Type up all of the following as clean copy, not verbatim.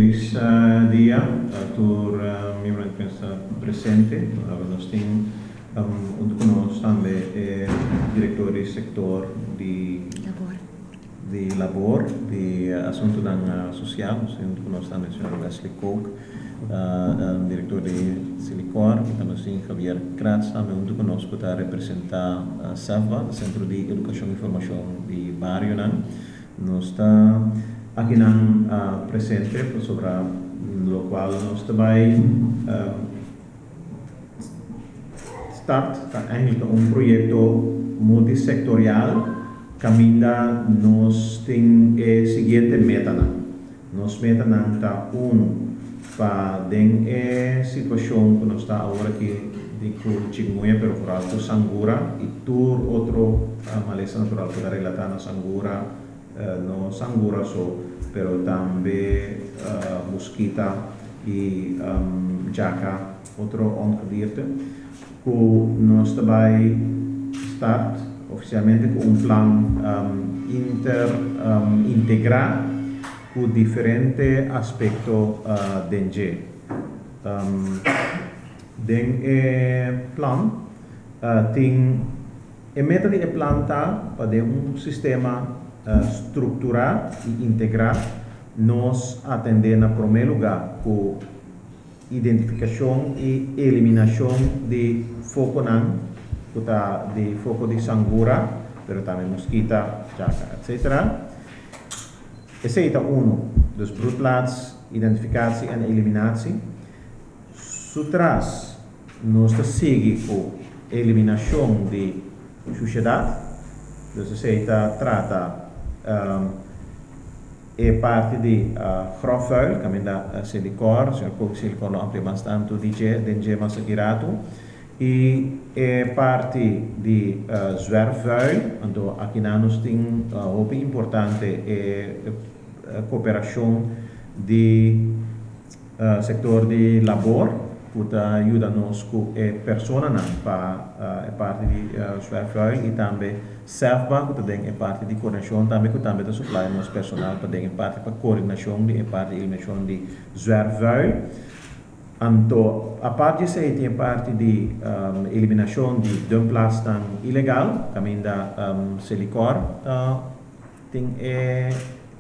feliz dia por membro de pensa presente. Nós temos conosco também diretor do setor de labor, de assunto da social. Nós temos conosco também o Sr. Wesley Coke, diretor de Silicor, e também o Sr. Javier Kratz, também conosco para representar a SAVA, Centro de Educação e Formação de Barrio. Nós estamos aqui presente sobre o qual nós também start um projeto multissectorial caminha nós tem a seguinte meta. Nós meta está para a situação que nós está agora aqui de chikungunya pero por alto sangura e tur outro maleza natural que relatar na sangura no sangura pero também mosquita e jaca outro ongedierte que nós também start oficialmente com plano integrar com diferentes aspectos dengue. Plan tem a meta de planta para sistema estruturar e integrar nós atender na primeiro lugar com identificação e eliminação de foco de foco de sangura, pero também mosquita, jaca, etc. Esse é dos broedplaats, identificatie en eliminatie. Sutras nós seguimos com eliminação de sujidade, dus esse trata é parte de grof vuil, que da silicor, silicor lo amplia bastante dengue massacrato, e é parte de zwerfvuil, então aqui nós temos algo importante é cooperação de setor de labor, que ajuda nos com pessoas para parte de zwerfvuil e também SEFBA, que também é parte de coordenação, também que também supply nos personal para também parte para coordenação de parte de eliminação de zwerfvuil. Então, a parte disso tem parte de eliminação de dumplastan ilegal, caminho da silicor, tem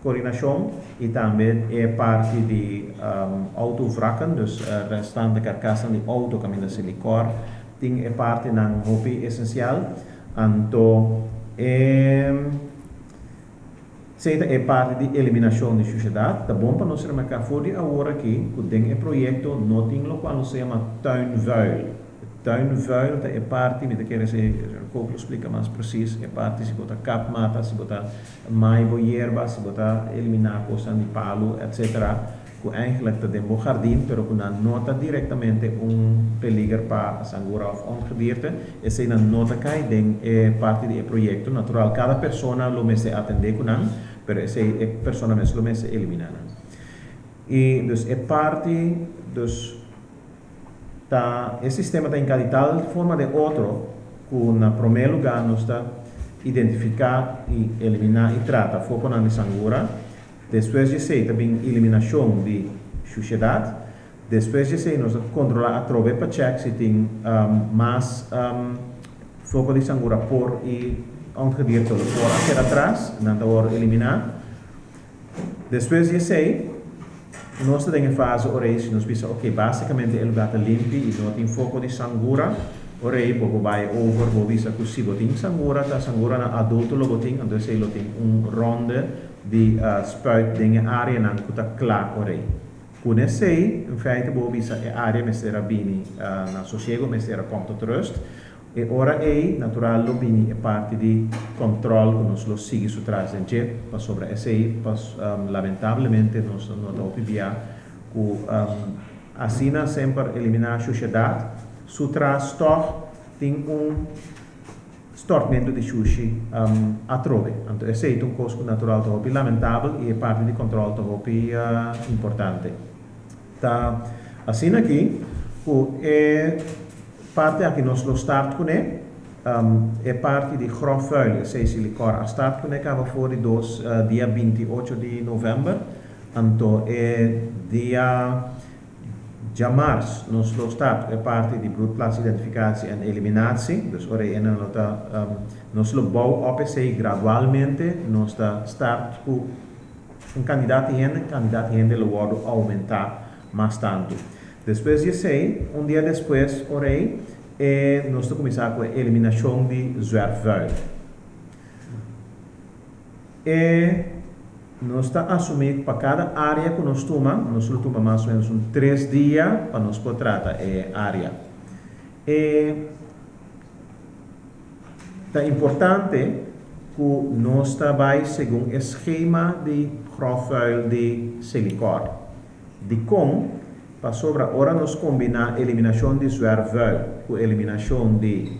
coordenação e também é parte de autovrakken, dus restante carcaça de auto, caminho da silicor, tem parte na hobby essencial, então é parte de eliminação de sujidade. Tá bom para nós remarcar fora agora aqui que tem um projeto no tem lo qual se chama tuinvuil. Tuinvuil é parte, me quer dizer, como explica mais preciso, é parte se botar capmata, se botar maibo hierba, se botar eliminar coisa de palo, etc. Que eigenlijk tem um jardim, pero que não nota diretamente peligro para a sangura ou ongedierte. Essa é a nota que é parte do projeto natural. Cada pessoa lo mese atender com não, pero essa pessoa mesmo lo mese eliminar. E dus é parte dos esse sistema está em tal forma de outro que na primeiro lugar nós está identificar e eliminar e trata foco na sangura. Depois de ser também eliminação de sujidade. Depois de ser nós controlar a trove para check se tem mais foco de sangura por e ongedierte por aqui atrás, na hora eliminar. Depois de ser nós temos a fase orei, nós pensamos, ok, basicamente o lugar está limpo e não tem foco de sangura. Orei, vou vai over, vou ver que se tem sangura, a sangura na adulto logo tem, então se ele tem ronde de spuit dingen área na que está claro orei. Com esse, em feite, vou ver a área mesera bini na sossego, mesera ponto de rust. E ora natural, lo bini é parte de controle que nós lo sigue su trás de gente, para sobre esse, lamentavelmente, nós não estamos via que assim sempre eliminar a sociedade, su trás tem stormento de sushi atrove. Então, esse é coisa natural muito lamentável e é parte de controle muito importante. Tá, assim aqui, é parte aqui nós lo start com é parte de grof vuil, esse silicor. A start com acaba fora dia 28 de novembro. Anto dia de março, nós start é parte de broedplaats identificatie en eliminatie. Dus ora nós bouw op gradualmente, nós start com candidato rende lo wordo aumentar mais tanto. Depois de sei, dia depois, ora nós começar com a eliminação de zwerfvuil. Nós assumir para cada área que nós tomamos mais ou menos 3 dias para nós poder tratar a área. É importante que nós trabalhemos segundo o esquema de grofvuil de silicor. De como, para sobre a hora nós combinar a eliminação de zwerfvuil com a eliminação de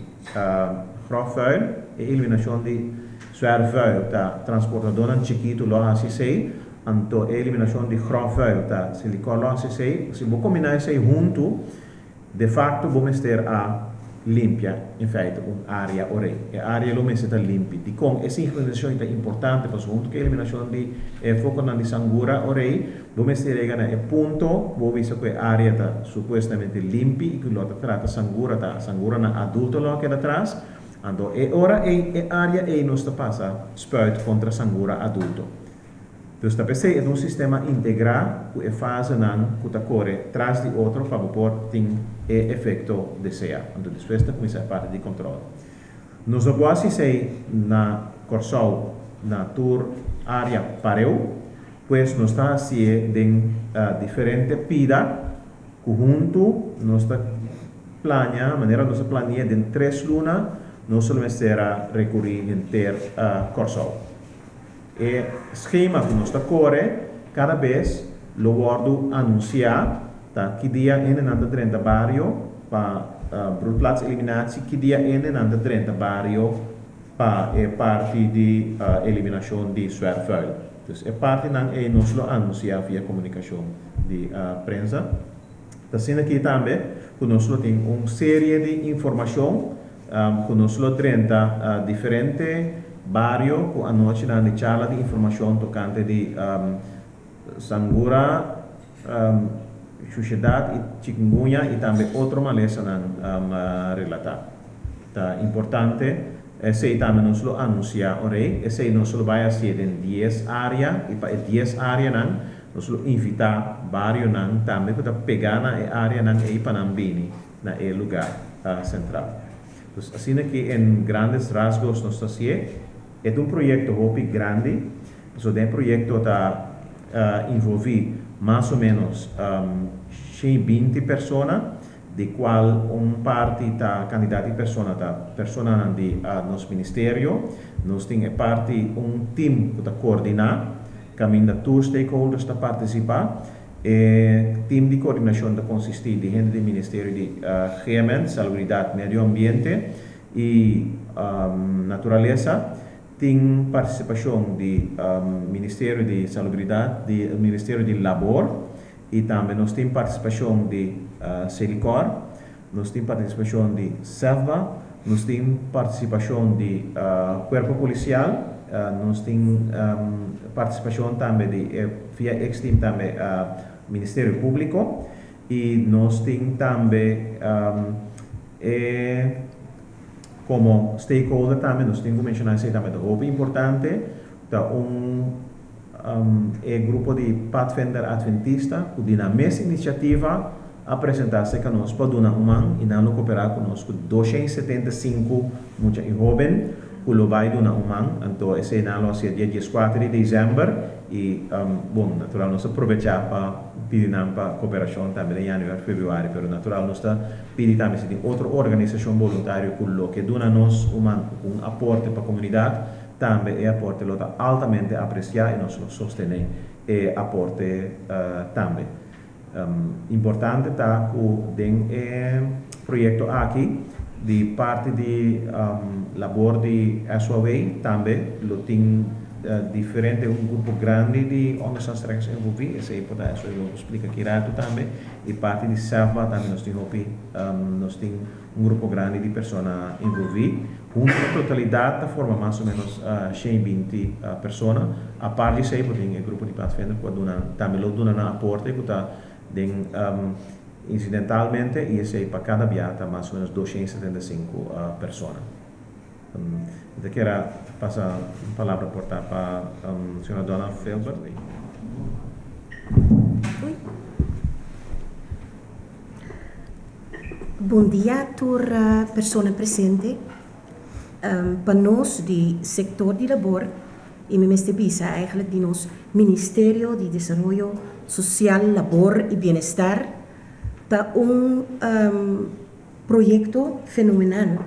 grofvuil e eliminação de zwerfvuil ta transportador chiquito lo assisei, anto a eliminação de grofvuil ta silicor lo assisei. Se você combinar isso junto, de facto vamos ter a limpia, in feite, un'area ore. E area lo messe da limpi. Di con e sincronizzazione è importante, per junto che eliminazione di foco di sangura ore, vamos ter regana e punto, vou visto che area ta supostamente limpi, che lo tratta sangura na adulto lo che da atrás. Ando, e ora e área e nos passa spuit contra sangura adulto. Dus dat é um sistema integrado que faz que ta corre tras de outro para poder ter o efeito desejado. Então, depois da começar a parte de controle. Nós vamos sei na Corsol, na tour área pareu, pois nós está assim de diferente pida, que junto nós está planeia, maneira nós planeia de 3 lunas. Nós solamente será recorrer em ter Corsol. E schema que nós corre, cada vez lo guardo anunciar, que dia é na 30 barrio para broedplaats eliminatie, que dia é na 30 barrio para a parte de eliminação de zwerfvuil. Dus a parte não é nós lo anunciar via comunicação de prensa. Assim aqui também, que nós temos uma série de informação. Conosco 30 differenti barrio che hanno una charla di informazione toccante di sangura, società e chikungunya e anche altre malese relatate. È importante se também non solo annuncia ore e se non solo vai a siete in 10 area e per 10 area non solo invita barrio non também per pegare e area non e panambini na e lugar central. Dus assim que em grandes rasgos nós está é projeto hopi grande, so é projeto tá envolver mais ou menos 20 pessoas, de qual parte tá candidata persona de nosso ministério, nós tem parte team que tá coordenar, caminho todos stakeholders tá participar. Team de coordenação da consistir de gente do Ministério de Gemen, Salubridade, Medio Ambiente e Natureza, tem participação do Ministério de Salubridade, do Ministério de Labor e também nós temos participação de Silicor, nós temos participação de SEVA, nós temos participação de Corpo Policial, nós temos participação também de via ex-team também Ministério Público e nós temos também como stakeholder também nós temos que mencionar isso também é importante grupo de Pathfinder Adventista que na mesma iniciativa apresentar-se conosco para dar e não cooperar conosco 275 muitos jovens que lo vai dar então esse ano é dia 14 de dezembro e bom, natural nós aproveitar para pedir para cooperação também em janeiro, fevereiro, mas natural nós pedir também se tem outra organização voluntária que dá nos aporte para a comunidade também é aporte altamente apreciado e nós sostener e aporte também. Importante está que tem projeto aqui de parte de labor de SOA também lo tem diferente grupo grande de organizações envolvidas e por isso eu explico aqui rápido também e parte de SEVA também nós temos grupo grande de pessoas envolvidas junto a totalidade forma mais ou menos 120 pessoas. A parte disso, porque tem um grupo de pathfinder que também lo dona na porta, que está incidentalmente, e esse para cada viagem mais ou menos 275 pessoas. Eu quero passar a palavra para a senhora Dona Felber. Bom dia a toda pessoa presente. Para nós, do setor de labor, e me bisa eigenlijk de nos Ministerio de Desarrollo Social, Labor e Bienestar, está projeto fenomenal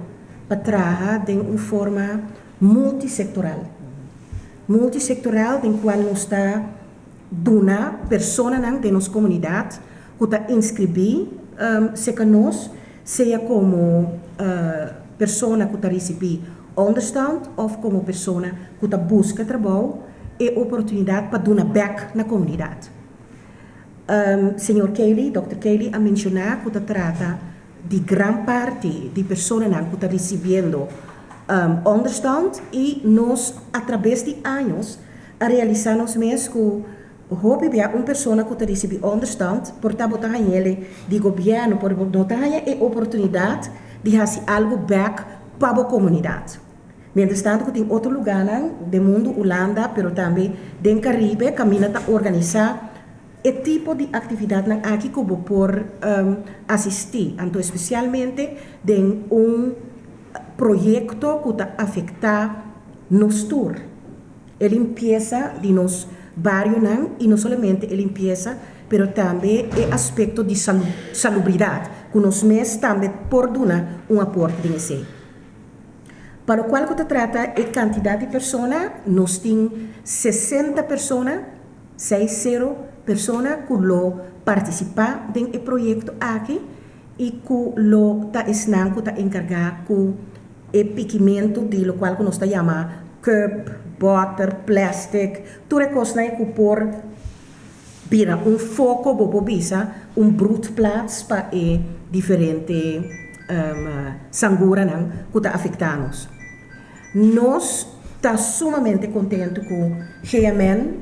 para trabalhar de uma forma multissectoral. Multissectoral, em qual nós está dando pessoas de nossa comunidade que está inscrever, se que nós seja como pessoa que está recebendo onderstand ou como pessoa que está busca trabalho e oportunidade para dar back na comunidade. Senhor Kelly, Dr. Kelly, a mencionar que trata de grande parte de pessoas que está recebendo onderstand e nós, através de anos, a realizamos mesmo que houve uma pessoa que está recebendo onderstand, por botar ele de governo, por botar a oportunidade de fazer algo back para a comunidade. Mientras tanto, que tem outro lugar do mundo, Holanda, mas também do Caribe, caminha a organizar e tipo de atividade aqui que eu por assistir, então especialmente em projeto que está afetar nos tour, a limpeza de nos bairros e não somente a limpeza, mas também o aspecto de salubridade, que nós mesmos também por dar aporte nisso. Para o qual se trata a quantidade de pessoas, nós temos 60 pessoas, 60 pessoas que participam do projeto aqui e que está encarregado com o equipamento de lo qual nós chamamos cup, butter, plastic, tudo coisa que por vira foco bobobisa, broedplaats para diferente sangura que está afetando-nos. Nós estamos sumamente contentes com GMN,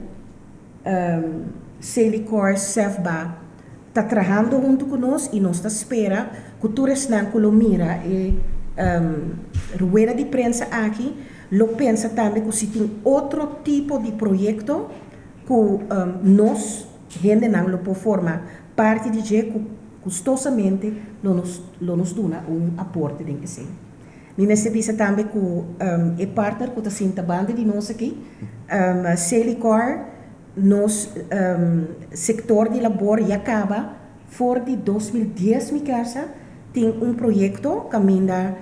Celicor, Cefba, está trabalhando junto conosco e nós estamos esperando que todos os que mira e rueda de prensa aqui, lo pensa também que se tem outro tipo de projeto que nós, gente não lo forma parte de que custosamente nos dá aporte dentro de si. Me percebe também que o partner que está sendo banda de nós aqui, Celicor, nos setor de labor e acaba, for de 2010 me casa, tem projeto que ainda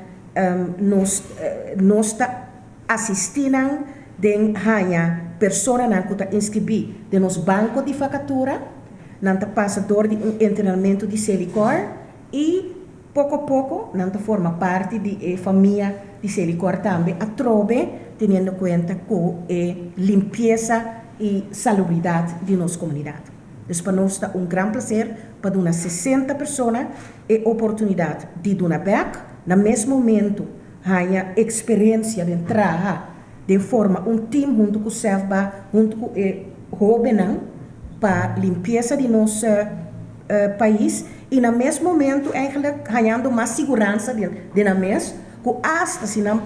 nós está assistindo de pessoas que estão inscritas de nos banco de vacatura, nanta passador de treinamento de Celicor e pouco a pouco nanta forma parte de família de Celicor também a trove tendo conta com a limpeza e salubridade de nossa comunidade. Então, para nós é grande prazer para dar 60 pessoas a oportunidade de dar back, no mesmo momento, ganhar experiência de trabalhar de forma time junto com o SEFBA, junto com o Robenang, para a limpeza de nosso país e no mesmo momento ganhando mais segurança de na mês, que hasta se não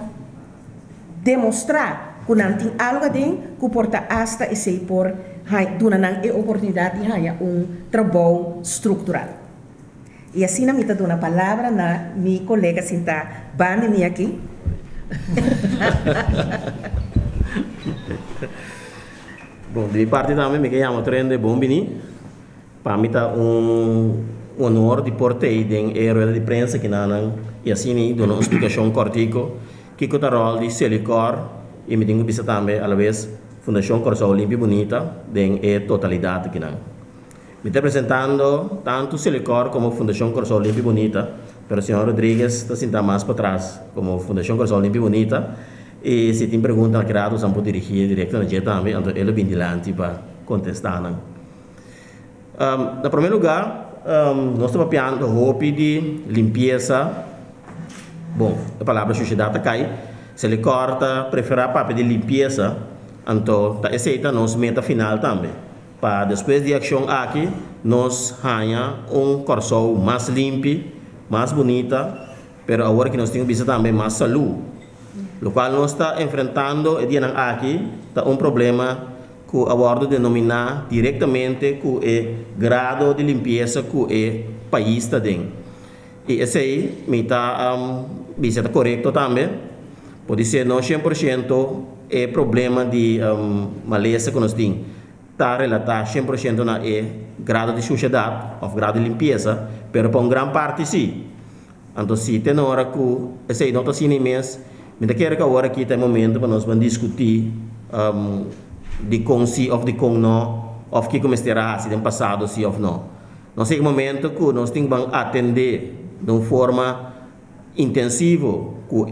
demonstrar que não tem algo dentro, que porta hasta e sei por dando a oportunidade de ganhar trabalho estrutural. E assim eu dou a palavra na minha colega que está bem aqui. Bom, de parte também me chamo Trende Bombini. Para mim é honor de portei den rueda de prensa que não e assim dou uma explicação cortico que o rol de Celicor e me tenho visto também à vez Fundação Coração Olímpico Bonita den totalidade que não. Me está apresentando tanto Celicor como Fundação Coração Olímpico Bonita, pero o senhor Rodrigues está sentado mais para trás como Fundação Coração Olímpico Bonita. E se tem pergunta que nós vamos dirigir direto na gente também, então ele vem diante para contestar. Em primeiro lugar, nós estamos falando de limpeza. Bom, a palavra sociedade cai, se lhe corta, prefere papel de limpeza, então tá aceita nos meta final também. Para depois de ação aqui, nós ganha corso mais limpo, mais bonita, pero agora que nós temos visto também mais saúde. O qual nós está enfrentando e dia aqui tá problema que abordo denominar diretamente com o grado de limpeza que o país está dentro. E esse aí me está visita correto também. Pode ser não 100% é problema de maleza que nós temos. Está relatado 100% na grado de sujidade ou grado de limpeza, mas para uma grande parte sim. Então, se tem hora que esse aí não está assim mesmo, me quero que agora aqui tem momento para nós discutir de com sim ou de com não, ou que começará se tem passado sim ou não. Não sei que momento que nós temos que atender de uma forma intensiva com o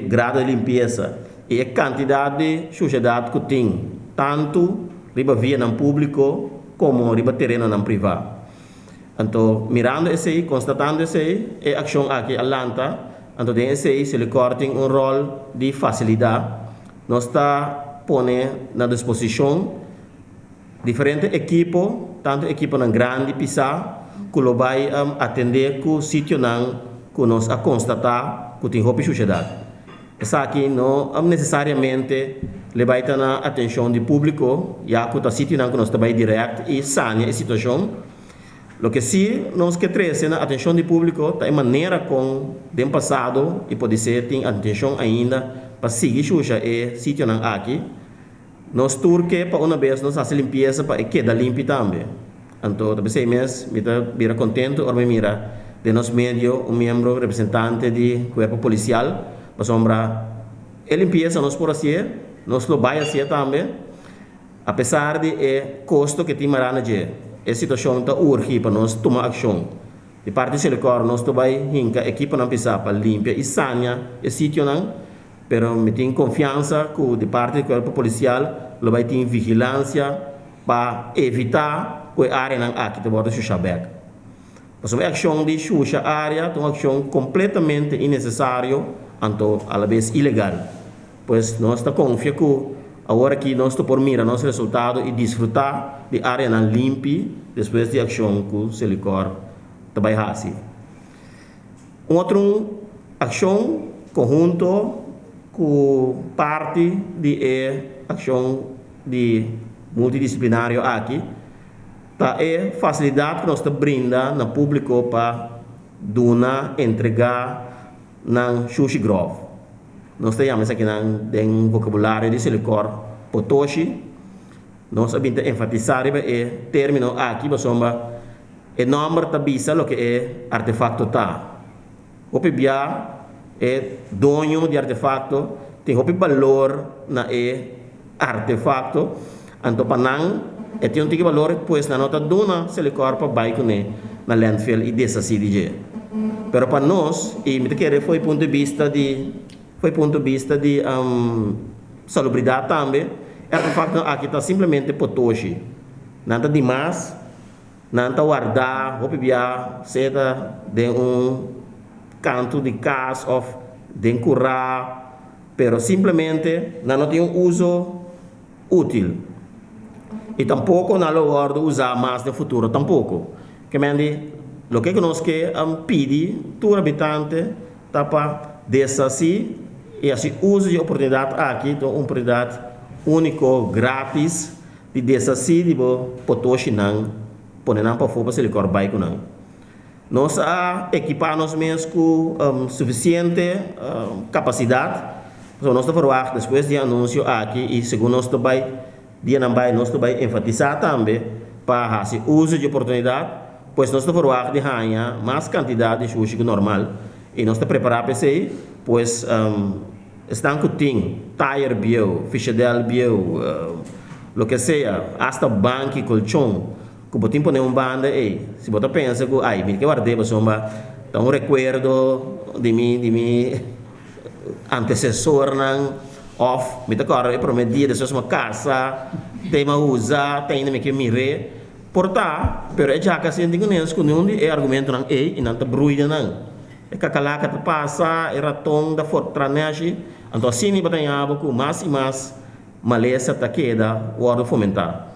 grado de limpeza e a quantidade de sujidade que tem, tanto riba via no público como riba terreno no privado. Então, mirando esse aí, constatando esse aí, é ação aqui Atlanta, então tem esse aí, se lhe cortem rol de facilidade, nós está pondo na disposição diferentes equipos, tanto equipo na grande pisa, que lo vai atender com o sítio que nós a constatar que tem roupa e sociedade. Essa aqui não necessariamente le vai ter na atenção do público, já que o sítio que nós trabalhamos direto e sane a situação. O que sim, nós que traz na atenção do público, tá em maneira com o passado e pode ser tem atenção ainda para seguir xuxa e sítio aqui. Nós turque para uma vez nós fazemos limpeza para que quede limpo também. Então, talvez sei mesmo, me está bem contente, ou me mira de nosso meio membro representante do corpo policial, para sombra a limpeza nós por assim, nós lo vai assim também, apesar de custo que tem marana de a situação está urgente para nós tomar ação. De parte do Silicor, nós também hinca equipa não precisa para limpar e sanear o sítio não, pero me tenho confiança que de parte do corpo policial lo vai ter vigilância para evitar que a área não aqui te bota xuxa back. Mas uma ação de xuxa área é uma ação completamente innecessária, então a vez ilegal. Pois nós está confiando que agora que nós estamos por mira nosso resultado e desfrutar de área não limpa depois de ação que o Silicor também faz. Outra ação conjunto com parte de ação de multidisciplinário aqui, tá facilidade que nós está brinda no público para donar, entregar na Xuxi Grove. Nós temos aqui um vocabulário de Silicor Potoshi. Nós sabemos enfatizar o termo aqui, mas o nome da bisa o que é artefacto tá. O PBA é dono de artefacto, tem o valor na artefacto, então para não tem um valor pois na nota dona Silicor para baixo na landfill e dessa cidade. Pero para nós e me querer foi ponto de vista de salubridade também, artefacto aqui está simplesmente potoshi, nada demais, nada guardar, ou bebia, seja de canto de casa ou de currar, pero simplesmente não tem uso útil. E tampouco não lo guardo usar mais no futuro, tampouco. Que mende, o que nós que pedi, todo habitante, tá para desassi e assim uso de oportunidade aqui, então uma oportunidade único, grátis, de desassi de potoshi não, poner não para fora se ele corbai com não. Nós equipar nós mesmos com suficiente capacidade, então nós estamos a depois de anúncio aqui e segundo nós também dia não vai nós também enfatizar também para esse uso de oportunidade, pois nós estamos a ganhar mais quantidade de sushi que normal. E nós estamos preparados para isso, pois estão com tire bio, fichadel bio, o que seja, hasta banco e colchão, que você põe banda se você pensa que, ai, me que guardei, mas tá recuerdo de mim antecessor não, me tá corre prometia de sua casa, tem uma usa, tem nem que mire, portar, pero é já que assim tem que é argumento não e não tá bruida não. É que aquela que passa, é ratão da fortranete, Então, assim, batalhava com mais e mais maleza ta queda o fomentar.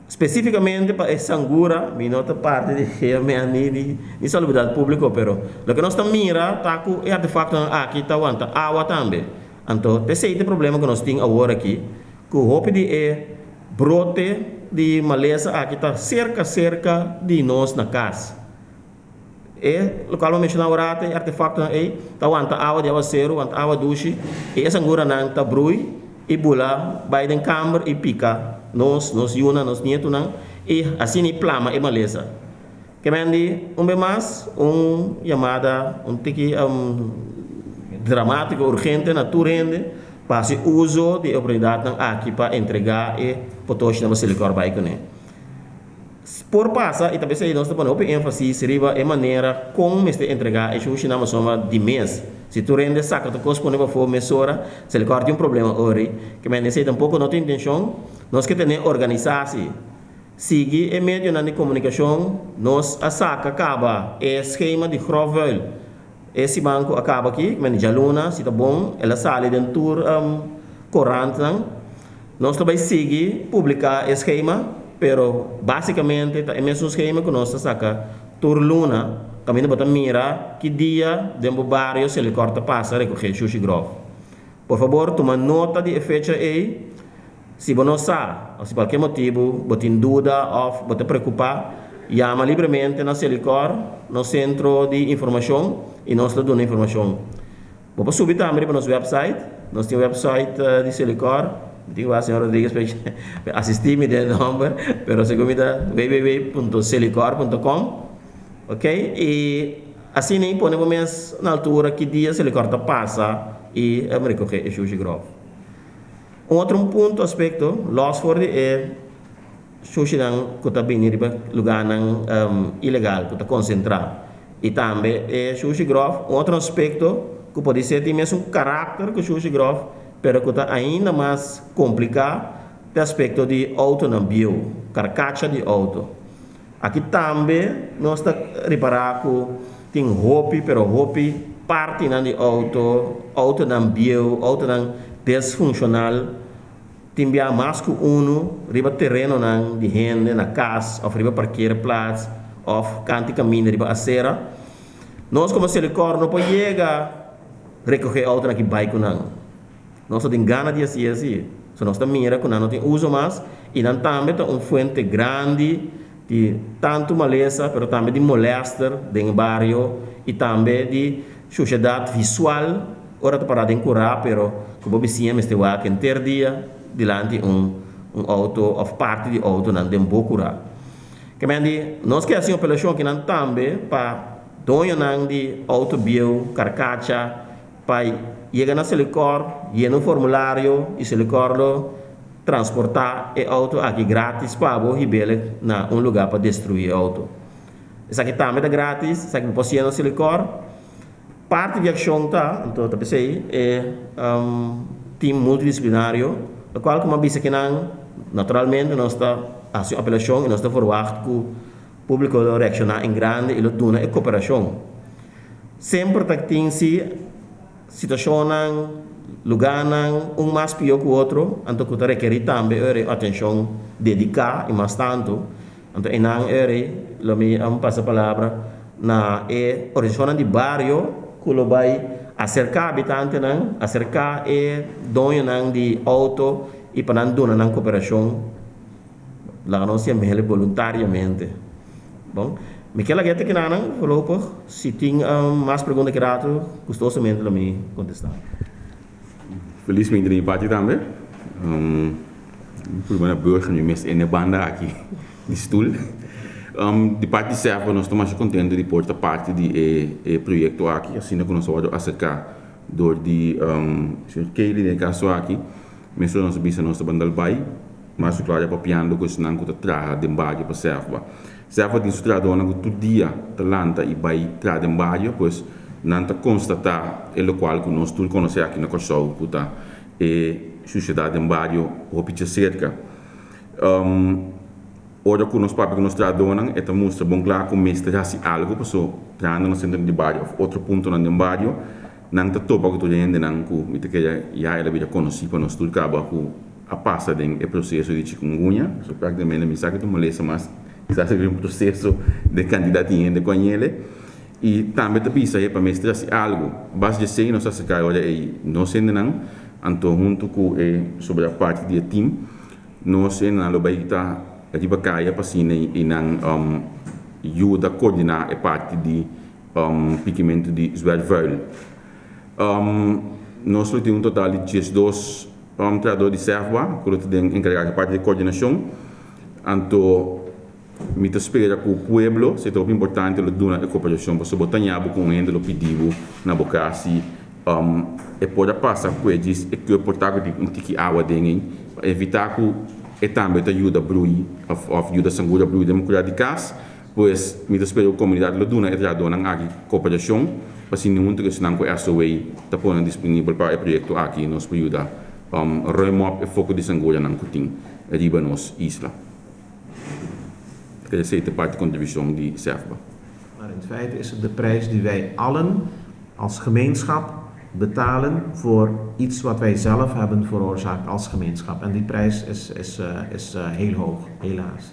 Especificamente para essa angura, minha outra parte de salubridade pública, pero o que nós estamos mira, tá com é artefacto aqui tá aguenta água também. Então, esse é o problema que nós temos agora aqui, que o hope de brote de maleza aqui tá cerca de nós na casa. E local onde nós orate artefacto aí tá aguenta água de aguaceiro, aguenta água duche, e essa angura não tá brui e bula vai den câmara e pica nos yuna nos nieto não e assim e plama e maleza que mendi bem mais chamada tiki dramático urgente naturende para se uso de oportunidade aqui para entregar e potos na silicor vai com por passa e também se nós estamos pondo ênfase seria a maneira como este entregar e chuchi na soma de mês se tu rende saca tu corresponde para for mesora se ele corta problema ori que me necessita pouco não tem intenção nós que temos organizar-se sigue em meio de comunicação nós a saca acaba é esquema de grovel esse banco acaba aqui que me já luna se tá bom ela sai dentro corante nós também sigue publicar esquema pero basicamente é o mesmo esquema que nós saca tur luna caminho para mira que dia dentro do bairro se ele corta passa recolher sushi grove por favor toma nota de efeito aí se você não sabe ou se por qualquer motivo você tem dúvida ou você preocupar chama livremente na Silicor no centro de informação e nós damos informação vamos subir também para nosso website nós temos o website de Silicor digo a senhora Rodrigues para assistir-me de número, mas segundo www.silicor.com, ok? E assim nem podemos na altura que dia Silicor passa e me recolher o sushi grove. Outro ponto aspecto, Losford é sushi que está bem em lugar ilegal, que está concentrado. E também é sushi grove. Outro aspecto que pode ser tem mesmo caráter que o sushi grove, pero que está ainda mais complicado o aspecto de autonomia, carcaça de auto. Aqui também nós está reparar que tem roupa, pero roupa parte de auto não bio, auto não desfuncional, tem bem mais que riba terreno de gente na casa, ou riba parqueerplaats, ou canto caminho riba acera. Nós como Silicor não pode chegar recolher auto aqui bike não. Nós temos ganas de assim. So, nós mira que não tem uso mais e não também tem fonte grande de tanto maleza, mas também de molester dentro do bairro e também de sociedade visual. Ora tu para curar, pero como vizinha este wa que ter dia delante auto ou parte de auto não tem boa curar. Que mendi nós que assim operação que não também para dono não de auto bio carcaça para chega na Silicor, no formulário e Silicor transportar o auto aqui grátis para o ribele na lugar para destruir o auto. Isso aqui também é grátis, isso aqui pode ir na Silicor. Parte de ação então tá pensei é time multidisciplinário, o qual como disse que não, naturalmente nós está a apelação e nós está forward que o público reaccionar em grande e dona é cooperação. Sempre tem situação lugar mais pior que o outro, então que requer também atenção dedicada e mais tanto. Então não passa a palavra na organização de bairro que vai acercar habitantes, acercar dono de auto e para não donar cooperação, lá não se melhor voluntariamente. Bom, Miquela Guetta que não falou por se tem mais perguntas que rato custosamente para me contestar. Felizmente de parte também. Por uma burger nu mes in de banda aqui de stoel. De parte de serva nós estamos contentes de porta parte de projeto aqui, assim que nós vamos acercar door die Sr. Kelly de caso aqui, mesmo nós bisa nós bandal bai, mas claro para piando que senão que traga de baixo para serva. Serva de estrada na todo dia talanta e bai traga de baixo, pois não tá constatar o local que nós tudo conhecemos aqui na Kosovo, puta e sociedade de baixo o picha cerca. Ora que nós papel que nós tradonam é também mostra bom claro que mestre assim algo passou trando no centro de bairro outro ponto no bairro nang topa ko tulende nang ku mite que ya ela bija conheci para nós tudo cabo ku a passa den e processo de chikungunya so praticamente mi sa que tu molesta mas está sendo um processo de candidatinha de conhele e também te pisa para mestrar se algo base de sei nós se cai olha aí nós ainda não anto junto com sobre a parte do time nós ainda lo baita de bacaia para sine e não ajuda a coordenar a parte de pigmento de zwervuil. Nós temos um total de 12 tradutores de serva, que estão encarregados da parte de coordenação. Então, me espera que o pueblo, se é importante, ele dá a cooperação para botar com ele, ele pediu na boca, e pode passar com eles, e que o portátil de um tique água dentro, para evitar que e também ajuda a brui, ajuda a sangue a brui democrática de casa, pois me espero que a comunidade lo duna e tradona aqui cooperação, para se não ter que senão que essa way está pondo disponível para o projeto aqui nos ajuda remove o foco de sangue na cutin riba nos isla. Dat is de parte contributie die SEFBA. Maar in feite is het de prijs die wij allen als gemeenschap betalen voor iets wat wij zelf hebben veroorzaakt als gemeenschap. En die prijs is heel hoog, helaas.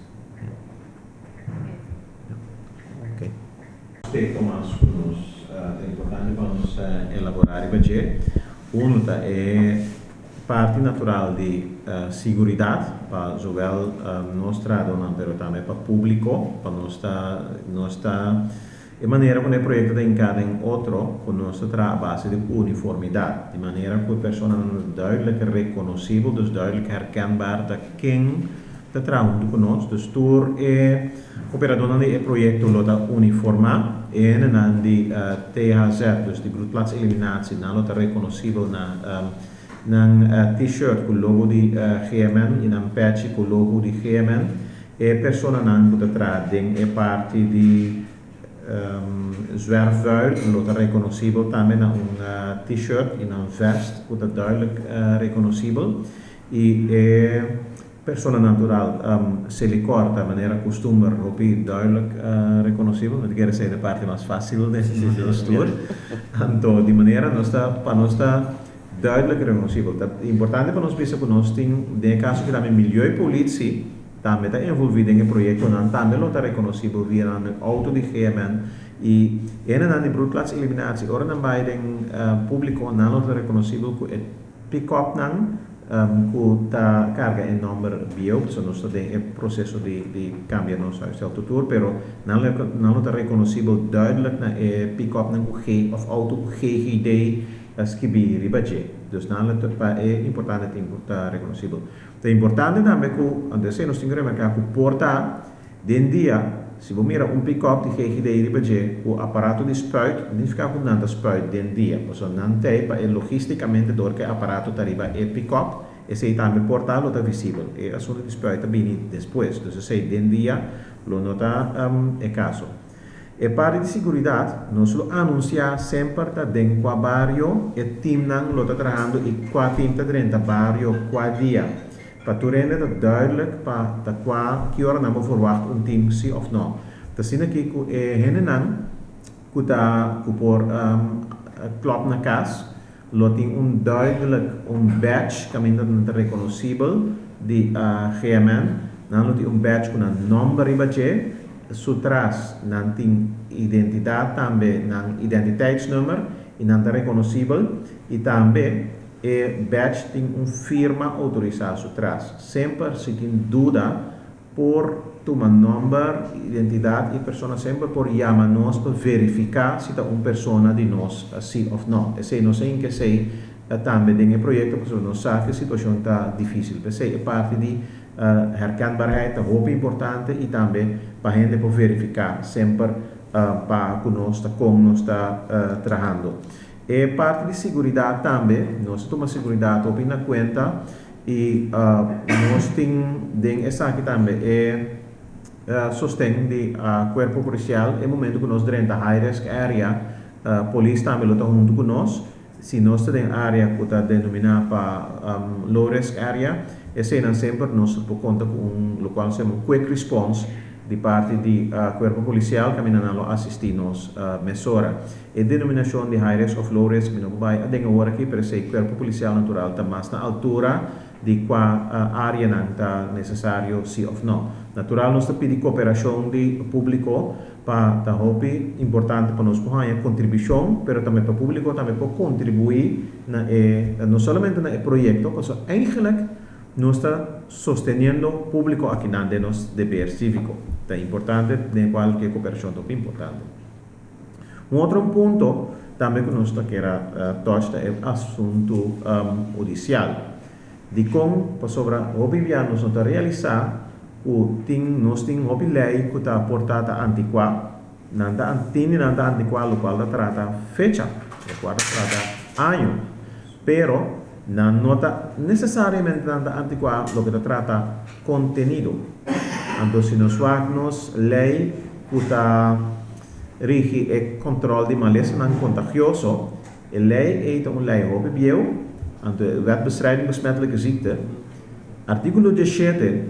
Oké. Aspecto más importante para nos elaborar el budget. Uno es parte natural de seguridad para zowel nostra dona, pero también para público, para nuestra de manera que el proyecto de encaden otro con nuestra base de uniformidad, de manera que personas duidelijk reconocible, dus duidelijk herkenbaar dat quem está trabajando con nosotros, dus door operador de proyecto lo da uniforma en de THZ, dus die broedplaatseliminatie, na lo da reconocible na t-shirt con logo di GMN, in een patch con logo di GMN, e persona nan buta trading e parte di zwerfvuil, lo da reconocible también na un t-shirt, in een vest, buta duidelijk reconocible, e persona natural se li corta de manera costumer ropi duidelijk reconocible, dat quiere ser de parte más fácil de estudiar. Entonces, de manera para no está duidelijk reconocible. Dat is importante para nós pensar que nós temos, de caso que também milieu e politie também está envolvido em projeto, também lo está reconocible via een auto de GMN e en de broedplaatseliminatie, ora dan bij den público não lo está reconocible que pick-up que está carga em número bio, so nós temos o processo de cambiar nosso autotour, pero não está reconocible duidelijk na pick-up ng G of auto GGD skibi ribaje. Dus é importante ter reconhecido. É importante também que antes nós temos que remarcar que porta den dia, se você mira pick-up de GGD ribaje, o aparato de spuit, não fica com nada spuit den dia, porque não tem para logisticamente door que aparato tariba pick-up, e se também porta lo está visível. E assunto de spuit também depois, dus se den dia lo nota é caso. E parte de segurança, nós lo anunciar sempre dentro do barrio e team não lo está trabalhando e qua team está dentro do barrio qua dia. Para tu render duidelijk para qua que hora não verwacht team sim of não. Então se aqui que hene não que tá que por klop na casa, lo tem duidelijk badge que ainda não é reconhecível de GMN, não lo tem badge com número e badge. Sutras não tem identidade também, não identiteitsnummer e não é reconhecível e também badge tem firma autorizada sutras. Sempre se tem dúvida por tomar número, identidade e pessoa sempre por chamar nós para verificar se está uma pessoa de nós sim ou não. E se não sei que sei também tem projeto porque não sabe que a situação está difícil, porque é parte de herkenbaarheid, dat is importante e também para a gente poder verificar sempre para que nós está trabalhando. E parte de segurança também, nós tomamos segurança na conta e nós temos essa aqui também sostém de corpo policial no momento que nós dentro da high risk area, a polícia também está junto com nós. Se nós temos área que está denominada para low risk area, esse não sempre nós por conta com o qual se chama quick response de parte do corpo policial que nós assistimos mesora. E denominação de high risk of low risk, não vai a dengue agora aqui, para ser corpo policial natural está mais na altura de qual área não está necessário sim ou não. Natural nós pedir cooperação de público para a hobby importante para nós para a contribuição, mas também para o público também para contribuir na não somente no projeto, mas eigenlijk nós está sustentando o público aqui na de nosso dever cívico. É importante de qualquer cooperação é importante. Outro ponto também que nós queremos tocar é o assunto judicial. De como sobre o governo nós está realizar nós temos uma lei que está portada antiqua, nada antiqua, o qual trata fecha, o qual trata ano, pero não está necessariamente nada antiqua, o que trata conteúdo. Então, se nós vamos lei que está rige o controle de maleza não contagioso, a lei é uma lei hobby então, wet bestrijding besmettelijke ziekte, artikel 17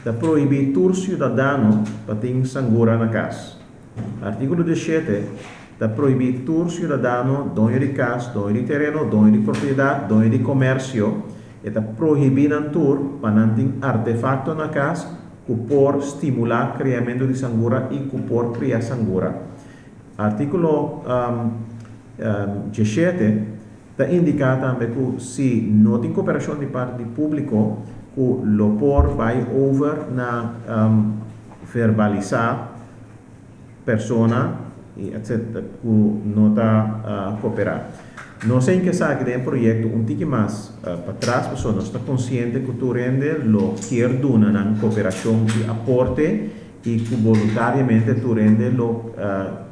da proibir todo cidadão para ter sangura na casa. Artigo 17 da proibir todo cidadão dono de casa, dono de terreno, dono de propriedade, dono de comércio, e da proibir nantur para não ter artefacto na casa que por estimular o criamento de sangura e que por criar sangura. Artigo 17 da indica também que se não tem cooperação de parte do público, que o por vai over na verbalizar persona e etc. que não está cooperar. Não sei em que sabe que projeto um tique mais para trás, pessoa não está consciente que tu rende lo quer dona na cooperação de aporte e que voluntariamente tu rende lo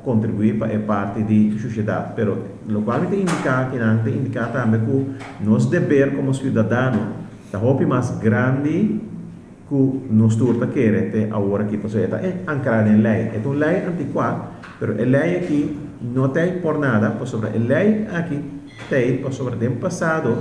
contribuir para a parte da sociedade. Pero lo qual te indica que não te indica também que nós dever como cidadão a hobby mais grande que nós turta querer ter agora aqui, porque é ancrada em lei. É uma lei antiquada, mas a lei aqui não tem por nada, sobre a lei aqui tem sobre o tempo passado,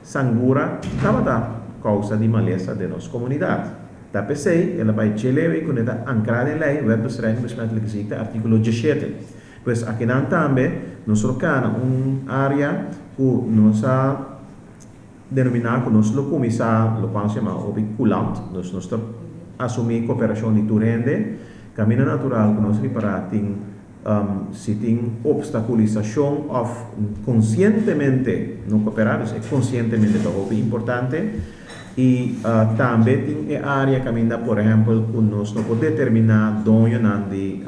sangura estava da causa de maleza de nossa comunidade. Da PC, ela vai dizer que está ancrada em lei, wet bestrijding besmettelijke ziekte, artigo 17. Pois aqui também, nós trocamos uma área que nós denominar que nós começar o qual se chama obiculant, nós assumir cooperação de turende, caminho natural que nós reparar se tem obstaculização ou conscientemente não cooperar, é conscientemente é importante e também tem a área caminha, por exemplo, que nós não podemos determinar donho de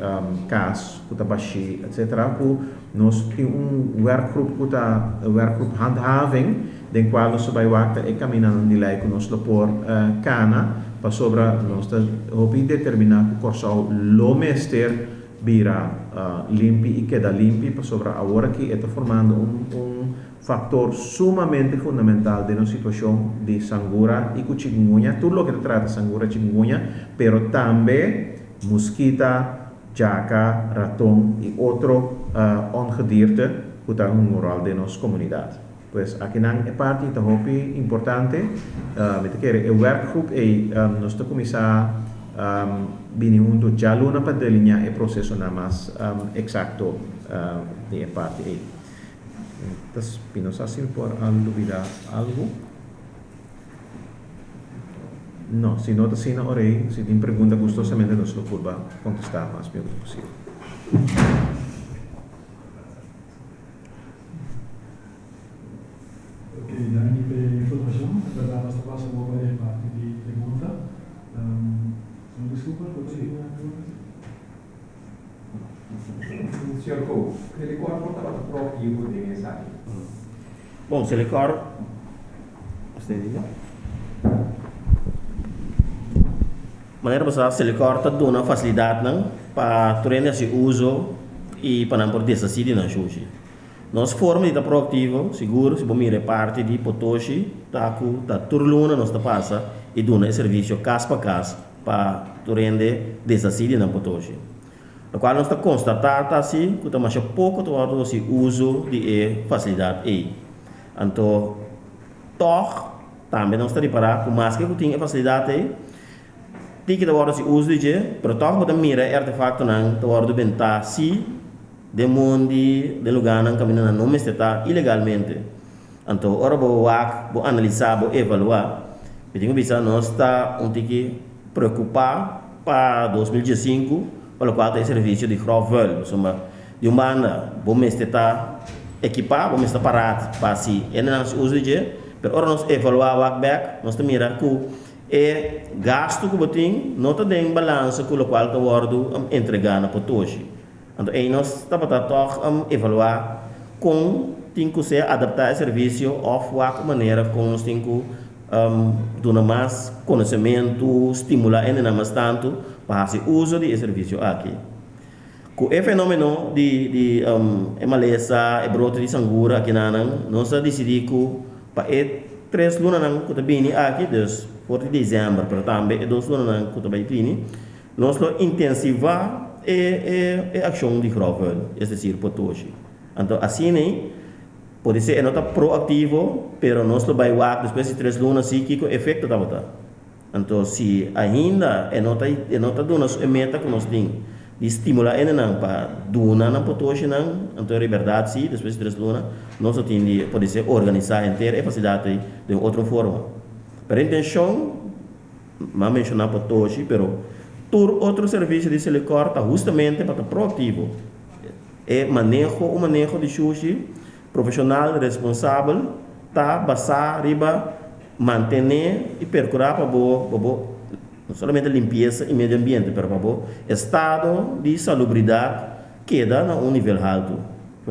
caso, que está baixo, etc. Que nós temos workgroup que está workgroup handhaving, den qual nós vai wakta e caminhando de lei que nós por cana para sobre nós hopi determinar que corsau lo mester vira limpi e queda limpi para sobre agora que está formando fator sumamente fundamental de nossa situação de sangura e chikungunya, tudo o que trata sangura chikungunya, pero também mosquita, jaca, ratão e outro ongedierte que está no rural de nossa comunidade. Pues aqui não é parte da hobby importante, o workgroup e nós estamos começar junto já luna para delinear o processo na mais exato de parte aí. Então, Pinoza, se por duvidar algo? Não, se não está sendo orei, se tem pergunta gostosamente nós lo curva contestar mais bem possível. Dank per l'informazione, per la nostra prossima parte di pregunta. Sono disculpa, Senhor Cou, ele corre por trabalho proativo de mensagem. Bom, se ele corre, maneira passada, se ele corre, está dando facilidade para treinar esse uso e para não poder decidir na xuxi. Nós forma de proativo, seguro, se vamos ir parte de potoshi, taku, da turluna, nós passa e dona serviço casa para casa para render decidir na potoshi. No qual nós constatar assim que está mais pouco todo esse uso de facilidade aí. Então, também nós está reparar que mais que tem facilidade aí, tiki da worden si uso je, pero toch met een mira artefacto nang da worden benta si de mundi de lugar nang kami na não está ilegalmente. Então ora bo wak bo analisar bo evaluar. Pedimos bisa nós está tiki preocupar para 2015 pelo qual tem serviço de grovel, soma de banda bom está equipar, bom está parado para si, e não se usa je, pero ora nós evaluar o back, nós mira que e gasto que botin não está em balança com o qual está wordo entregar na potoshi. Então aí nós está para toch evaluar com tem que ser adaptar o serviço of qualquer maneira com nós tem que dar mais conhecimento, estimular ainda mais tanto para se uso de serviço aqui. Com o fenômeno de maleza e brote de sangura aqui nós decidimos para 3 lunas que está bem aqui, dus voor dezembro, pero também 2 lunas que está bem nós intensivar a ação de grovel, é decir, potoshi. Então assim pode ser nota proativo, pero nós vai work depois de 3 lunas sim que o efeito da botar. Então se ainda nota dona a meta que nós temos de estimular ainda para dona na potoshi então é verdade sim depois de 3 lunas nós temos pode ser organizar inteira a facilidade de outra forma. Pero a intenção não mencionar potoshi, pero todo outro serviço de se corta justamente para proativo. É o manejo de sushi profissional responsável tá basar riba manter e percurar para não somente limpeza e meio ambiente, mas para estado de salubridade queda na nível alto.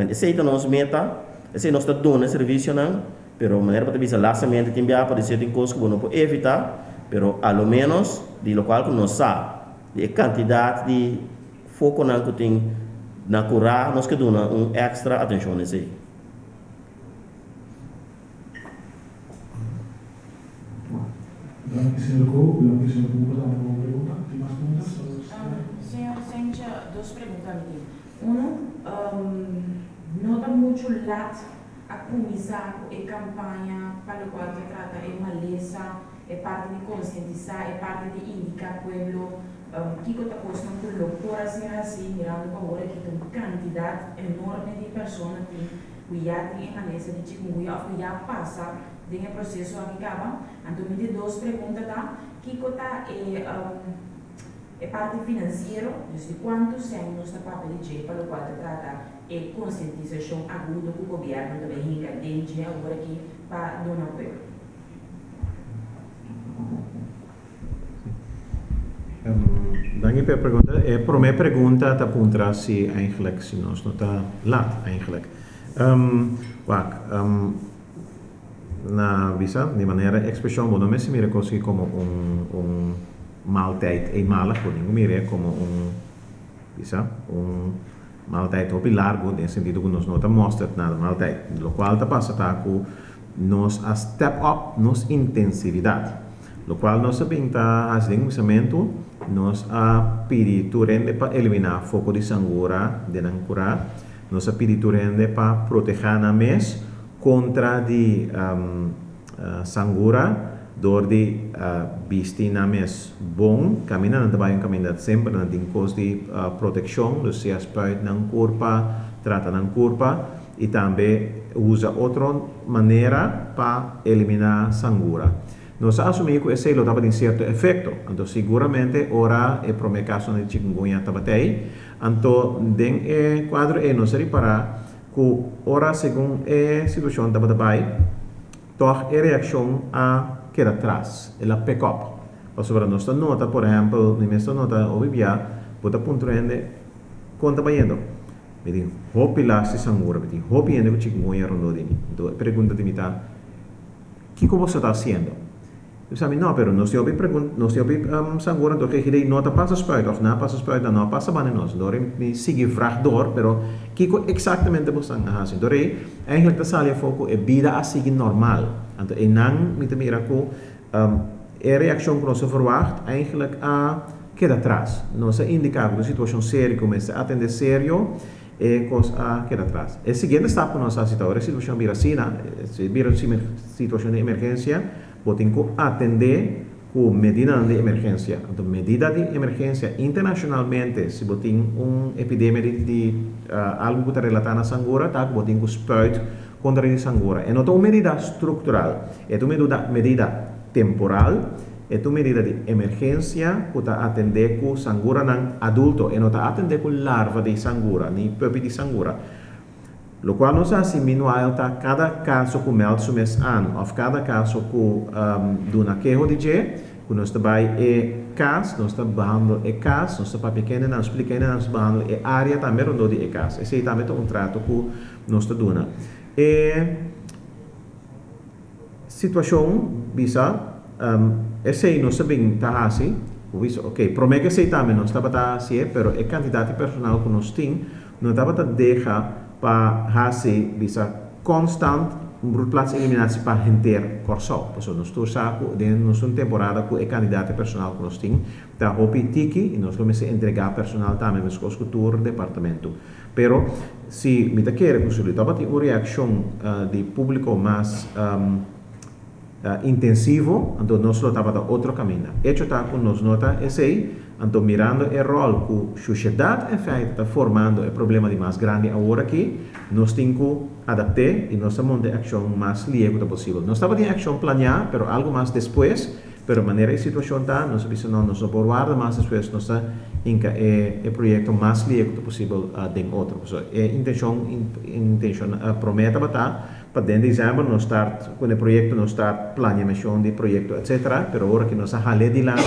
Esse é a nossa meta, esse é nosso dono serviço não, pero maneira para ter laçamento tem para dizer tem coisas que não pode evitar, pero ao menos de local que nós sabe, de quantidade de foco não que tem na curar, nós que dona extra atenção nesse. Gracias, señor Coe. Gracias, señor Coe, por la pregunta. ¿Hay más preguntas? Señor Sencha, 2 preguntas aquí. Uno, nota mucho a comisar a campanha para o qual se trata de maleza, é parte de conscientizar, é parte de indicar ao pueblo que está postando por assim, mirando para agora que tem uma quantidade enorme de pessoas que já têm maleza de chikungunya ou que já passa desse processo que acaba. Então, me dê 2 perguntas, tá? Que está é parte financeira, de quantos anos está para pedir para o qual se trata de conscientização aguda que o governo também rica dentro agora aqui para donar o pueblo. Dank pela pergunta. Para minha pergunta está apontar se eigenlijk se nós não está lá eigenlijk. Na visa de maneira expressão bom não me se mira così como maaltijd eenmalig, por ninguém mira como maaltijd op largo, nesse sentido que nós não está mostrando nada maaltijd, lo qual está passando com nós a step up nos intensividade, lo qual nós sabemos tá fazendo pensamento nós a pediturende para eliminar foco de sangura de não curar, nós a pediturende para proteger na mes contra de sangura door de bisti na mes bom caminha na trabalho caminha sempre na tem cos de proteção, dus se spuit na corpa, trata na corpa e também usa outra maneira para eliminar sangura. Nós assumimos que esse lo tem certo efeito, então seguramente ora é para o caso de chikungunya tabatei, então den quadro é nós reparar que ora segundo a situação tabatai, toch a reação a queda atrás, ela pick up. Sobre a nossa nota, por exemplo, na nossa nota obvia, pode apontar conta banhando. Me diz, hopi lá se sangura, me diz, hopi ainda que chikungunya rondodini. Então, pergunta de mim, que você está fazendo? Eu disse, não, pero nós temos sangura, então que ele não passa spuit, ou não passa spuit, não passa bem nós. Então, me sigue vraag door, pero que exatamente você está fazendo? Então, eigenlijk está saliendo foco, é vida a seguir normal. Então, e não me temira que a reação que nós verwacht, eigenlijk a queda atrás. Nós indicamos que a situação séria começa a atender sério, e coisa a queda atrás. A seguinte etapa que nós assistamos é a situação viracina, situação de emergência, podem atender com medida de emergência. Então, medida de emergência internacionalmente, se botem epidemia de algo que está relatado a sangura, tá? Botem com spuit contra a sangura. É não uma medida estrutural, é uma medida temporal, é uma medida de emergência que está atender com sangura não adulto, e não está atender com larva de sangura, nem puppy de sangura. Lo qual nos assimila a cada caso que meld su mes an, of cada caso que do naquejo de je, que nós trabalha caso, nós behandelen caso, nós para pequena, nós pequena, nós behandelen área também onde de caso. Esse também é trato que nós dona. Situação bisa, esse nós sabemos tá assim, ok, promete que também nós estava tá assim, pero a quantidade de personal que nós tem, não estava tá deixa para fazer bisa constant plaats eliminatie para render corso. Então, nós estamos numa temporada com a quantidade de personal que nós temos, da hopi tiki e nós vamos entregar personal também nos cultura departamento. Pero se me quer que você estava uma reação de público mais intensivo, então nós estava outro caminho. Hecho está com nós nota esse. Então, mirando o rol que a sociedade em feito está formando o problema de mais grande agora aqui, nós temos que adaptar e nós estamos de ação mais ligeira possível. Nós estamos de ação planear, mas algo mais depois, pero maneira a situação está, nós precisamos nos guardar mais depois, nós inca o projeto mais ligeiro possível de outro. A intenção promete para dentro de dezembro nós start com o projeto, nós start planeação de projeto, etc. Pero agora que nós halé de lado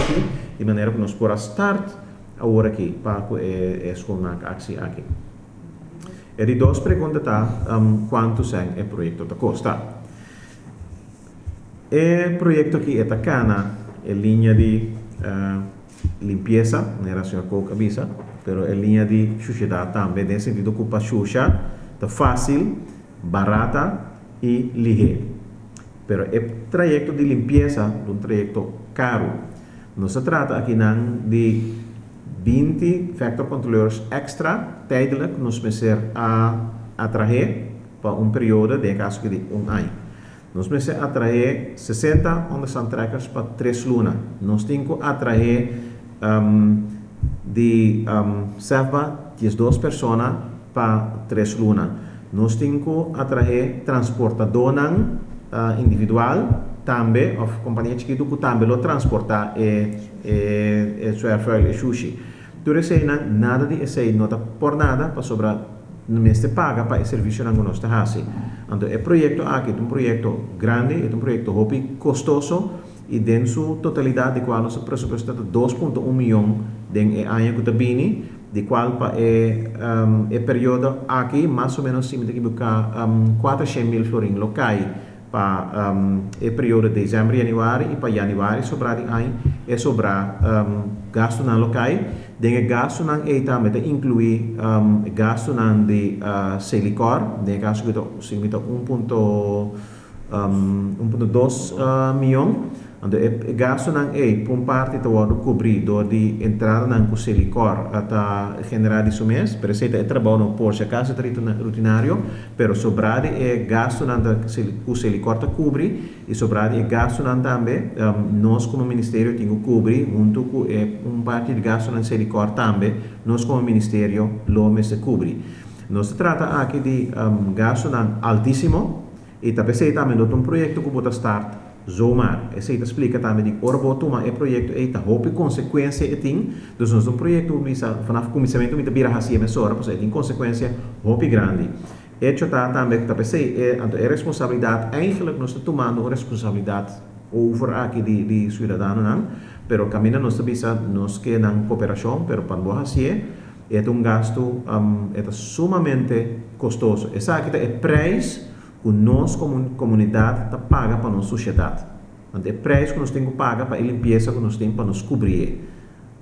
de maneira que nós podemos start agora aqui para a escola ação aqui. E de duas perguntas quanto são o projeto da Costa. O projeto aqui é Tacana, é linha de limpeza, não era a senhora Coca avisa, pero é linha de sociedade também, no sentido que a Xuxa está fácil, barata e ligeiro. Pero o trajeto de limpeza é um trajeto caro. Não se trata aqui de 20 factor controlleurs extra, tijdelijk, nos meser a trazer para período de caso de ano. Nos meser a trazer 60 onderstandtrekkers para 3 lunas. Nos temos a trazer de selva 12 pessoas para 3 lunas. Nós temos a trazer transportador individual, também, ou companhia chiquita que também lo transporta e sushi. Então, nada de esse nota por nada para sobrar no mês de paga para o serviço que nós temos. Então, o projeto aqui é um projeto grande, é um projeto custoso e dentro da sua totalidade, de qual nosso presupuesto é 2,1 milhão de ano que está vindo, de qual para o período aqui, mais ou menos, se me equivocar, 400 mil florins locais para o período de dezembro e januário, e para januário sobrar de ano, é sobrar gasto na locais, de gasto na também inclui gasto na de Celicor, de gasto que se limita 1,2 milhão. Então, o gasto não é, por parte, todo cobrido de entrada na Celicor até generar isso mês, por isso é trabalho por se acaso rutinário, pero sobrado é gasto na o Celicor cobre e sobrado é gasto na também, nós como ministério temos que cobrir, junto com parte de gasto na Celicor também, nós como ministério lo mês cobre. Não se trata aqui de gasto altíssimo, e também de um projeto que pode estar zomaar. Esse explica também de orbo toma e projeto e tá hope consequência e tem. Dus nós projeto bisa vanaf começamento me tabira hasia mesora, pois tem consequência hope grande. Hecho também tá pensei é responsabilidade eigenlijk nós tomando responsabilidade over aqui de cidadão não, pero caminha nós bisa nós que na cooperação, pero para boa hasia é gasto é sumamente custoso. Essa aqui é preço que nós, como comunidade, paga para a nossa sociedade. Então, é o preço que nós temos que pagar para a limpeza que nós temos para nos cobrir.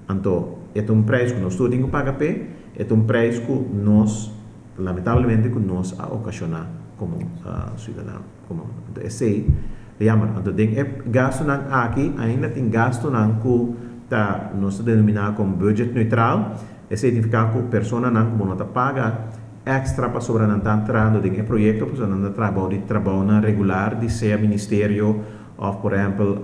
Então, é um preço que nós temos que pagar, é um preço que nós, lamentavelmente, que nós ocasionar como cidadão. Então, esse é jammer. Então, tem gasto aqui, ainda tem gasto que nós denominamos como budget neutral. Esse significa que a pessoa não paga extra para sobrar entrando em projeto, para não trabalho regular de ser ministério of por ejemplo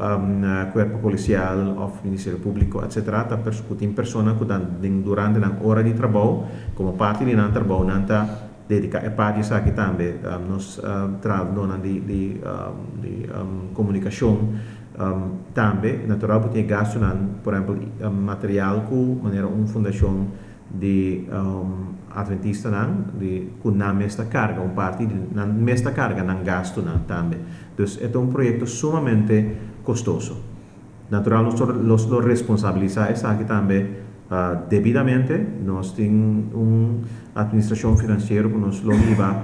cuerpo policial of Ministerio Público, etc. Ta perscutin persona que durante la hora de trabajo, como parte de nan trabajo, nanta dedica e parte sa que também nos traduzem de comunicação também natural porque gasto nan, por exemplo material com maneira fundação de adventista nan de com na mesta carga parte de na mesta carga nan gasto nan também. Dus é projeto sumamente custoso. Natural los responsabiliza essa aqui também debidamente. Nós temos administração financeira que nos logiva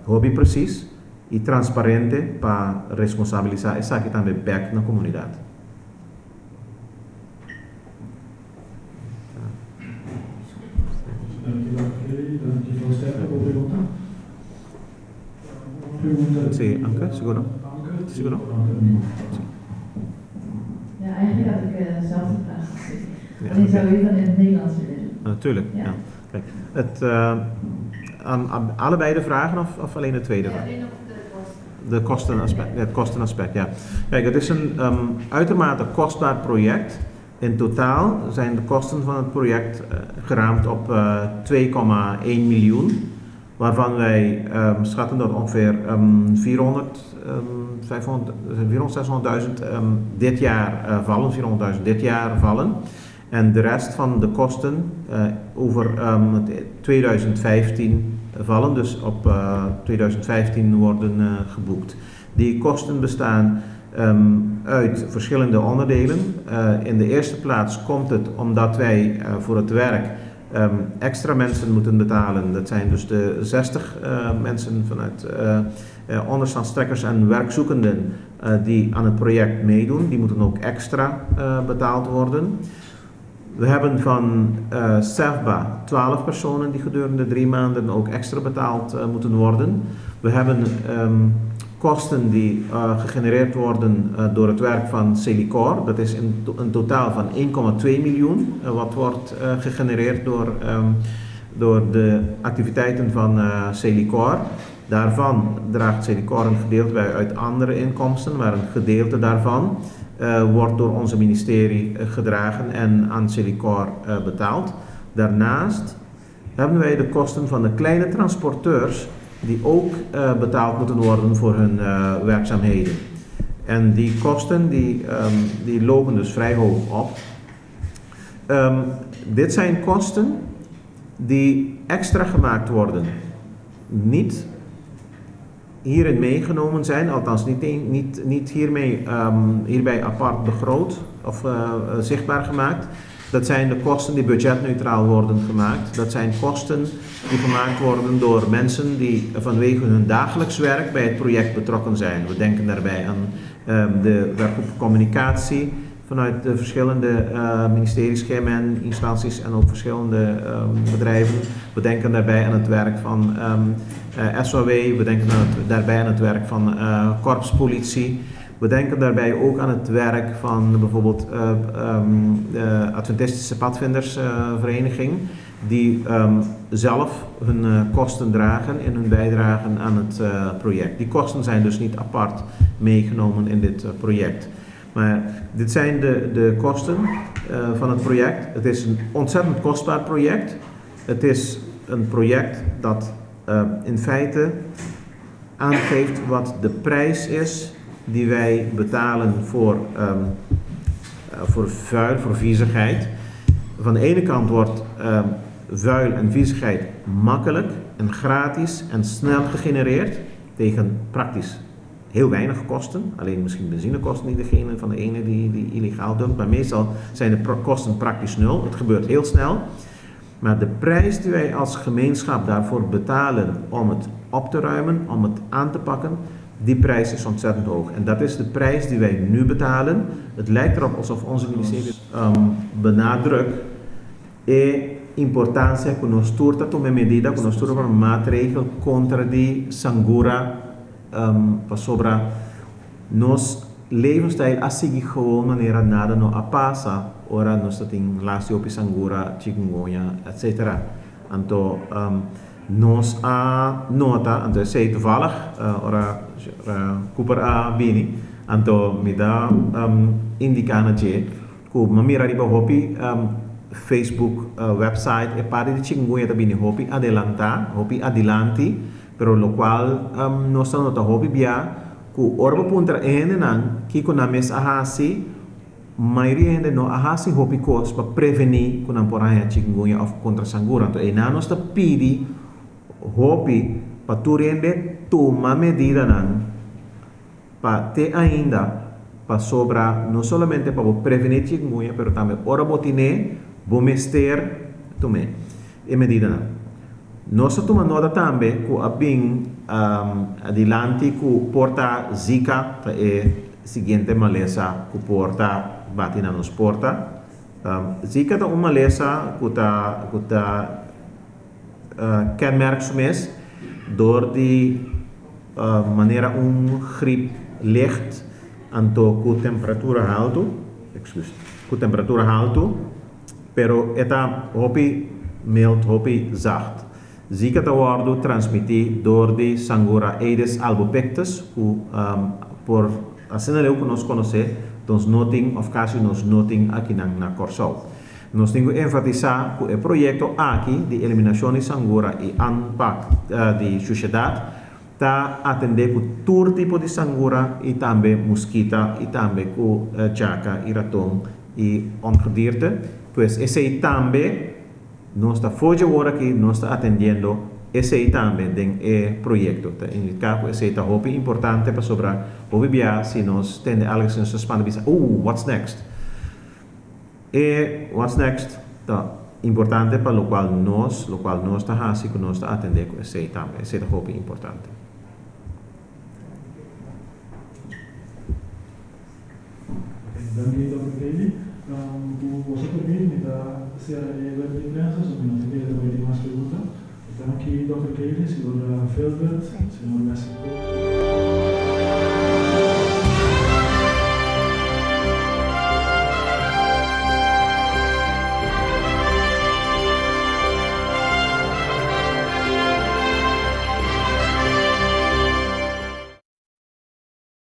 hobby precis e transparente para responsabilizar essa aqui também back na comunidade. Dankjewel Stefan voor de pergunta. Sim, Anke, seguro? Seguro? Ja, eigenlijk had ik dezelfde vraag gesteld. Ja, Alleen zou je dan in het Nederlands willen doen? Natuurlijk, ja. Kijk, aan allebei de vragen of alleen de tweede vraag? Alleen op de kosten. Het kostenaspect, ja. Kijk, het is een uitermate kostbaar project. In totaal zijn de kosten van het project geraamd op 2,1 miljoen. Waarvan wij schatten dat ongeveer 600.000 dit jaar vallen, 400.000 dit jaar vallen. En de rest van de kosten over 2015 vallen, dus op 2015 worden geboekt. Die kosten bestaan uit verschillende onderdelen. In de eerste plaats komt het omdat wij voor het werk extra mensen moeten betalen. Dat zijn dus de 60 mensen vanuit onderstandstrekkers en werkzoekenden die aan het project meedoen. Die moeten ook extra betaald worden. We hebben van SEFBA 12 personen die gedurende 3 maanden ook extra betaald moeten worden. We hebben kosten die gegenereerd worden door het werk van Celicor. Dat is een totaal van 1,2 miljoen wat wordt gegenereerd door de activiteiten van Celicor. Daarvan draagt Celicor een gedeelte bij uit andere inkomsten, maar een gedeelte daarvan wordt door onze ministerie gedragen en aan Celicor betaald. Daarnaast hebben wij de kosten van de kleine transporteurs die ook betaald moeten worden voor hun werkzaamheden. En die kosten die lopen dus vrij hoog op. Dit zijn kosten die extra gemaakt worden. Niet hierin meegenomen zijn, althans niet hierbij apart begroot of zichtbaar gemaakt. Dat zijn de kosten die budgetneutraal worden gemaakt. Dat zijn kosten die gemaakt worden door mensen die vanwege hun dagelijks werk bij het project betrokken zijn. We denken daarbij aan de werkgroep communicatie vanuit de verschillende ministeries, GMN, instanties en ook verschillende bedrijven. We denken daarbij aan het werk van SOW, we denken daarbij aan het werk van korpspolitie. We denken daarbij ook aan het werk van bijvoorbeeld de Adventistische Padvindersvereniging, die zelf hun kosten dragen in hun bijdragen aan het project. Die kosten zijn dus niet apart meegenomen in dit project. Maar dit zijn de kosten van het project. Het is een ontzettend kostbaar project. Het is een project dat in feite aangeeft wat de prijs is die wij betalen voor vuil, voor viezigheid. Van de ene kant wordt vuil en viezigheid makkelijk en gratis en snel gegenereerd tegen praktisch heel weinig kosten. Alleen misschien benzinekosten die degene van de ene die illegaal dumpt, maar meestal zijn de kosten praktisch nul. Het gebeurt heel snel. Maar de prijs die wij als gemeenschap daarvoor betalen om het op te ruimen, om het aan te pakken, die prijs is ontzettend hoog. En dat is de prijs die wij nu betalen. Het lijkt erop alsof onze ministerie benadrukt importância que nós turta tomar medida, que nós turta een maatregel contra die sangura sobre nos levensstijl asigi gewoon wanneer nada no apasa, ora nós tem lasio sangura, chikungunya, etc. Anto nos a nota, anto sei toevallig, ora Cooper a bini, Anto me dá indicando que mamira riba hopi Facebook website e parte di cinque também hopi adelanti, pero lo qual nós não tá hopi bia ku orba punta ene nan que com a mes ahasi maioria ainda não ahasi hopi cos para prevenir com a poraya chikungunya of contra sangura. Então ena nós tá pedi hopi para tu rende toma medida nan para ter ainda para sobrar não somente para prevenir chikungunya, pero também ora botine bomester tome e medida nan. Nós tomamos nota também que abing adiante que porta Zika é seguinte maleza que porta batina nos porta. Zika é uma maleza que tá kenmerk mes door de maneira griep licht anto com temperatura alto, pero eta hopi mild, hopi zacht. Zika te worden transmitido door de Sangura Aedes albopictus, por assim que nós conhecemos, nós noting of caso nós noting aqui na Corsol. Nós temos que enfatizar que o projeto aqui de eliminação de Sangura e ANPAC de sociedade está atendendo todo tipo de Sangura e também mosquita e também com jaca e ratão e ongedierte. Pues esse também nós está fora agora que nós está atendendo esse também em projeto. Em caso esse está muito importante para sobrar obviar se nós temos algo que nós expandimos. What's next? E what's next? Tá importante para o qual nós está assim que nós está atendendo esse também. Esse está muito importante. Danke, Dr. Kelly. Vosotros mismos, sea web de prensa, sobre no tener más preguntas. Están aquí Dr. Kelly, señor Feldberg, señor México.